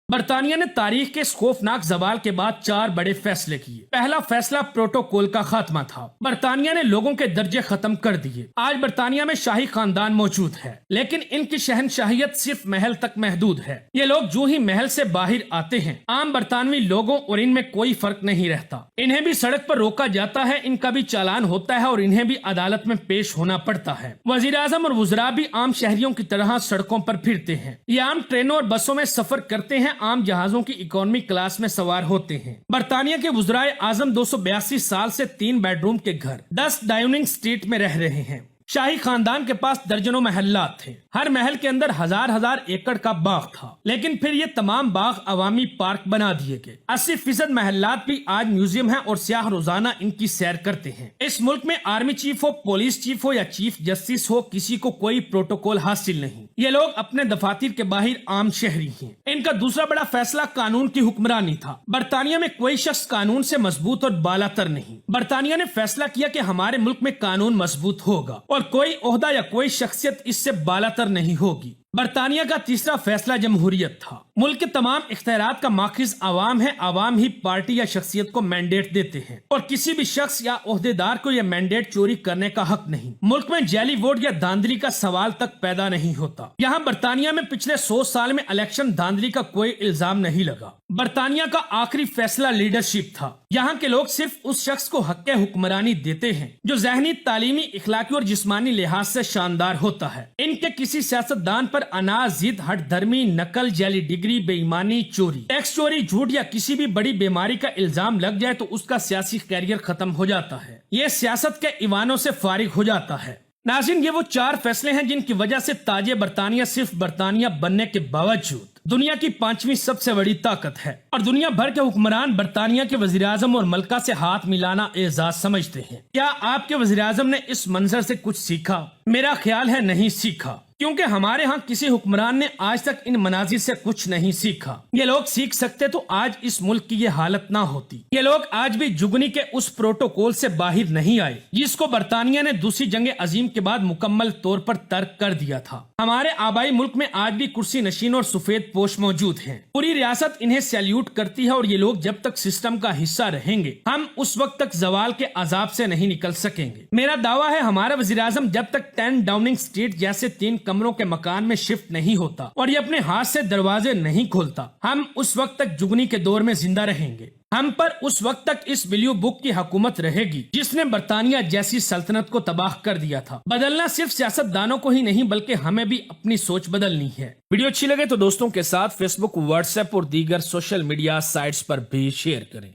برطانیہ نے تاریخ کے اس خوفناک زوال کے بعد 4 بڑے فیصلے کیے۔ پہلا فیصلہ پروٹوکول کا خاتمہ تھا۔ برطانیہ نے لوگوں کے درجے ختم کر دیے۔ آج برطانیہ میں شاہی خاندان موجود ہے، لیکن ان کی شہنشاہیت صرف محل تک محدود ہے۔ یہ لوگ جو ہی محل سے باہر آتے ہیں، عام برطانوی لوگوں اور ان میں کوئی فرق نہیں رہتا۔ انہیں بھی سڑک پر روکا جاتا ہے، ان کا بھی چالان ہوتا ہے اور انہیں بھی عدالت میں پیش ہونا پڑتا ہے۔ وزیر اعظم اور وزراء بھی عام شہریوں کی طرح سڑکوں پر پھرتے ہیں۔ یہ عام ٹرینوں اور بسوں میں سفر کرتے ہیں، عام جہازوں کی اکانومی کلاس میں سوار ہوتے ہیں۔ برطانیہ کے وزرائے اعظم 282 سال سے 3 بیڈ روم کے گھر 10 ڈاؤننگ اسٹریٹ میں رہ رہے ہیں۔ شاہی خاندان کے پاس درجنوں محلات تھے، ہر محل کے اندر ہزار ایکڑ کا باغ تھا، لیکن پھر یہ تمام باغ عوامی پارک بنا دیے گئے۔ 80% محلات بھی آج میوزیم ہیں اور سیاح روزانہ ان کی سیر کرتے ہیں۔ اس ملک میں آرمی چیف ہو، پولیس چیف ہو یا چیف جسٹس ہو، کسی کو کوئی پروٹوکول حاصل نہیں۔ یہ لوگ اپنے دفاتر کے باہر عام شہری ہیں۔ ان کا دوسرا بڑا فیصلہ قانون کی حکمرانی تھا۔ برطانیہ میں کوئی شخص قانون سے مضبوط اور بالاتر نہیں۔ برطانیہ نے فیصلہ کیا کہ ہمارے ملک میں قانون مضبوط ہوگا اور کوئی عہدہ یا کوئی شخصیت اس سے بالاتر نہیں ہوگی۔ برطانیہ کا تیسرا فیصلہ جمہوریت تھا۔ ملک کے تمام اختیارات کا ماخذ عوام ہے، عوام ہی پارٹی یا شخصیت کو مینڈیٹ دیتے ہیں اور کسی بھی شخص یا عہدیدار کو یہ مینڈیٹ چوری کرنے کا حق نہیں۔ ملک میں جعلی ووٹ یا دھاندلی کا سوال تک پیدا نہیں ہوتا۔ یہاں برطانیہ میں پچھلے 100 سال میں الیکشن دھاندلی کا کوئی الزام نہیں لگا۔ برطانیہ کا آخری فیصلہ لیڈرشپ تھا۔ یہاں کے لوگ صرف اس شخص کو حق حکمرانی دیتے ہیں جو ذہنی، تعلیمی، اخلاقی اور جسمانی لحاظ سے شاندار ہوتا ہے۔ ان کے کسی سیاستدان پر اناج، ضد، ہٹ دھرمی، نقل، جعلی ڈگری، بے ایمانی، چوری، ٹیکس چوری، جھوٹ یا کسی بھی بڑی بیماری کا الزام لگ جائے تو اس کا سیاسی کیریئر ختم ہو جاتا ہے۔ یہ سیاست کے ایوانوں سے فارغ ہو جاتا ہے۔ ناظرین، یہ وہ 4 فیصلے ہیں جن کی وجہ سے تاج برطانیہ صرف برطانیہ بننے کے باوجود دنیا کی 5ویں سب سے بڑی طاقت ہے اور دنیا بھر کے حکمران برطانیہ کے وزیر اعظم اور ملکہ سے ہاتھ ملانا اعزاز سمجھتے ہیں۔ کیا آپ کے وزیر اعظم نے اس منظر سے کچھ سیکھا؟ میرا خیال ہے نہیں سیکھا، کیونکہ ہمارے ہاں کسی حکمران نے آج تک ان مناظر سے کچھ نہیں سیکھا۔ یہ لوگ سیکھ سکتے تو آج اس ملک کی یہ حالت نہ ہوتی۔ یہ لوگ آج بھی جگنی کے اس پروٹوکول سے باہر نہیں آئے جس کو برطانیہ نے دوسری جنگ عظیم کے بعد مکمل طور پر ترک کر دیا تھا۔ ہمارے آبائی ملک میں آج بھی کرسی نشین اور سفید پوش موجود ہیں۔ پوری ریاست انہیں سیلیوٹ کرتی ہے اور یہ لوگ جب تک سسٹم کا حصہ رہیں گے، ہم اس وقت تک زوال کے عذاب سے نہیں نکل سکیں گے۔ میرا دعویٰ ہے ہمارا وزیر اعظم جب تک 10 ڈاؤننگ اسٹریٹ جیسے 3 کمروں کے مکان میں شفٹ نہیں ہوتا اور یہ اپنے ہاتھ سے دروازے نہیں کھولتا، ہم اس وقت تک جگنی کے دور میں زندہ رہیں گے۔ ہم پر اس وقت تک اس بلیو بک کی حکومت رہے گی جس نے برطانیہ جیسی سلطنت کو تباہ کر دیا تھا۔ بدلنا صرف سیاست دانوں کو ہی نہیں بلکہ ہمیں بھی اپنی سوچ بدلنی ہے۔ ویڈیو اچھی لگے تو دوستوں کے ساتھ فیس بک، واٹس ایپ اور دیگر سوشل میڈیا سائٹس پر بھی شیئر کریں۔